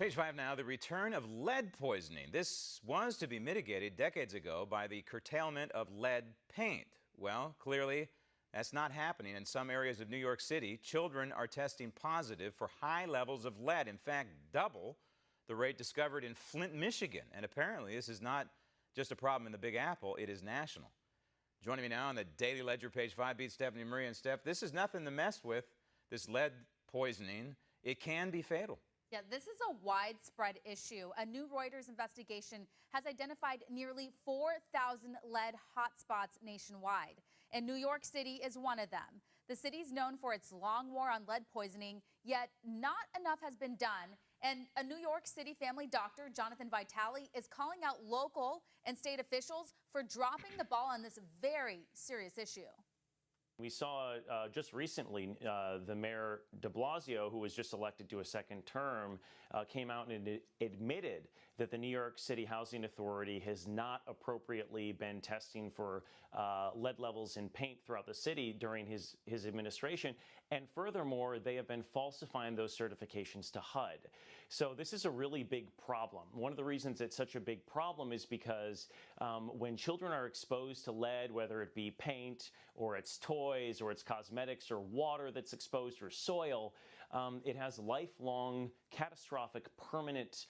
Page 5 now, the return of lead poisoning. This was to be mitigated decades ago by the curtailment of lead paint. Well, clearly that's not happening in some areas of New York City. Children are testing positive for high levels of lead, in fact, double the rate discovered in Flint, Michigan. And apparently this is not just a problem in the Big Apple, it is national. Joining me now on the Daily Ledger, Page 5, beat Stephanie Marie. And Steph, this is nothing to mess with, this lead poisoning. It can be fatal. Yeah, this is a widespread issue. A new Reuters investigation has identified nearly 4,000 lead hotspots nationwide, and New York City is one of them. The city's known for its long war on lead poisoning, yet not enough has been done. And a New York City family doctor, Jonathan Vitale, is calling out local and state officials for dropping the ball on this very serious issue. We saw just recently the mayor de Blasio, who was just elected to a second term, came out and admitted that the New York City Housing Authority has not appropriately been testing for lead levels in paint throughout the city during his administration. And furthermore, they have been falsifying those certifications to HUD. So this is a really big problem. One of the reasons it's such a big problem is because when children are exposed to lead, whether it be paint or it's toys, or it's cosmetics or water that's exposed or soil, it has lifelong, catastrophic, permanent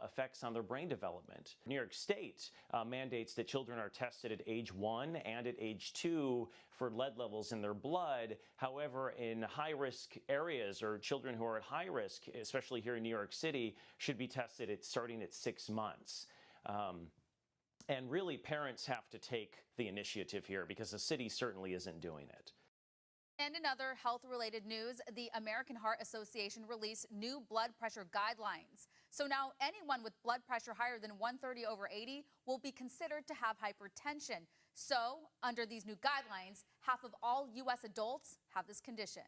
effects on their brain development. New York State mandates that children are tested at age 1 and at age 2 for lead levels in their blood. However, in high-risk areas or children who are at high risk, especially here in New York City, should be tested starting at 6 months. And really, parents have to take the initiative here because the city certainly isn't doing it. And in other health-related news, the American Heart Association released new blood pressure guidelines. So now anyone with blood pressure higher than 130/80 will be considered to have hypertension. So under these new guidelines, half of all U.S. adults have this condition.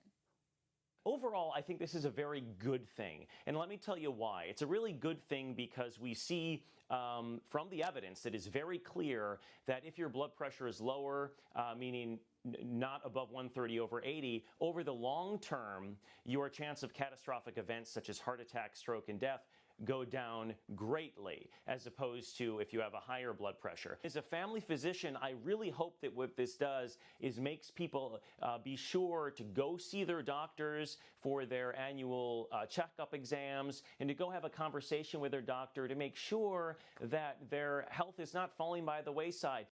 Overall, I think this is a very good thing. And let me tell you why. It's a really good thing because we see from the evidence that is very clear that if your blood pressure is lower, meaning not above 130/80, over the long term, your chance of catastrophic events such as heart attack, stroke, and death go down greatly, as opposed to if you have a higher blood pressure. As a family physician, I really hope that what this does is makes people be sure to go see their doctors for their annual checkup exams and to go have a conversation with their doctor to make sure that their health is not falling by the wayside.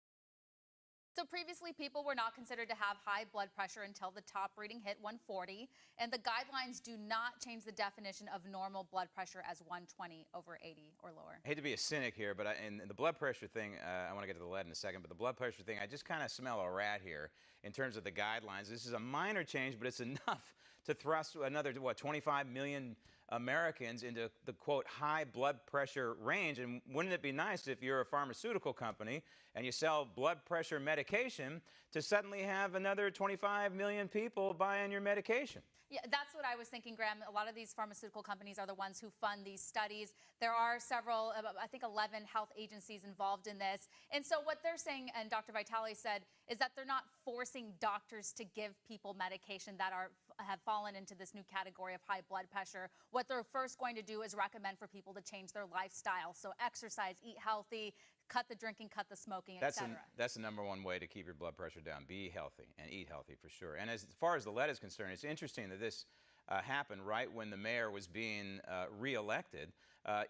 So previously, people were not considered to have high blood pressure until the top reading hit 140. And the guidelines do not change the definition of normal blood pressure as 120/80 or lower. I hate to be a cynic here, but in the blood pressure thing, I want to get to the lead in a second, but the blood pressure thing, I just kind of smell a rat here in terms of the guidelines. This is a minor change, but it's enough to thrust another, 25 million Americans into the, quote, high blood pressure range. And wouldn't it be nice if you're a pharmaceutical company and you sell blood pressure medication to suddenly have another 25 million people buying your medication? Yeah, that's what I was thinking, Graham. A lot of these pharmaceutical companies are the ones who fund these studies. There are several, I think 11 health agencies involved in this. And so what they're saying, and Dr. Vitale said, is that they're not forcing doctors to give people medication that have fallen into this new category of high blood pressure. What they're first going to do is recommend for people to change their lifestyle. So exercise, eat healthy, cut the drinking, cut the smoking, etc. That's the #1 way to keep your blood pressure down. Be healthy and eat healthy for sure. And as far as the lead is concerned, it's interesting that this happened right when the mayor was being reelected.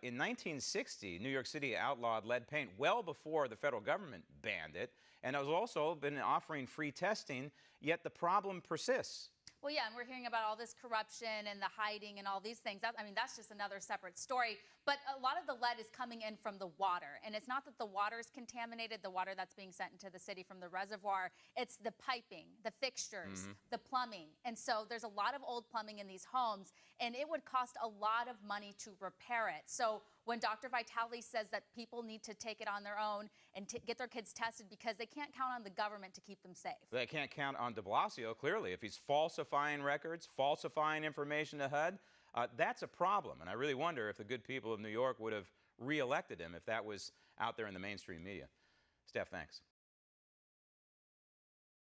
In 1960, New York City outlawed lead paint well before the federal government banned it, and has also been offering free testing, yet the problem persists. Well, yeah, and we're hearing about all this corruption and the hiding and all these things. That's just another separate story. But a lot of the lead is coming in from the water. And it's not that the water is contaminated, the water that's being sent into the city from the reservoir. It's the piping, the fixtures, the plumbing. And so there's a lot of old plumbing in these homes, and it would cost a lot of money to repair it. So when Dr. Vitale says that people need to take it on their own and get their kids tested because they can't count on the government to keep them safe. They can't count on de Blasio, clearly. If he's falsifying records, falsifying information to HUD, that's a problem. And I really wonder if the good people of New York would have reelected him if that was out there in the mainstream media. Steph, thanks.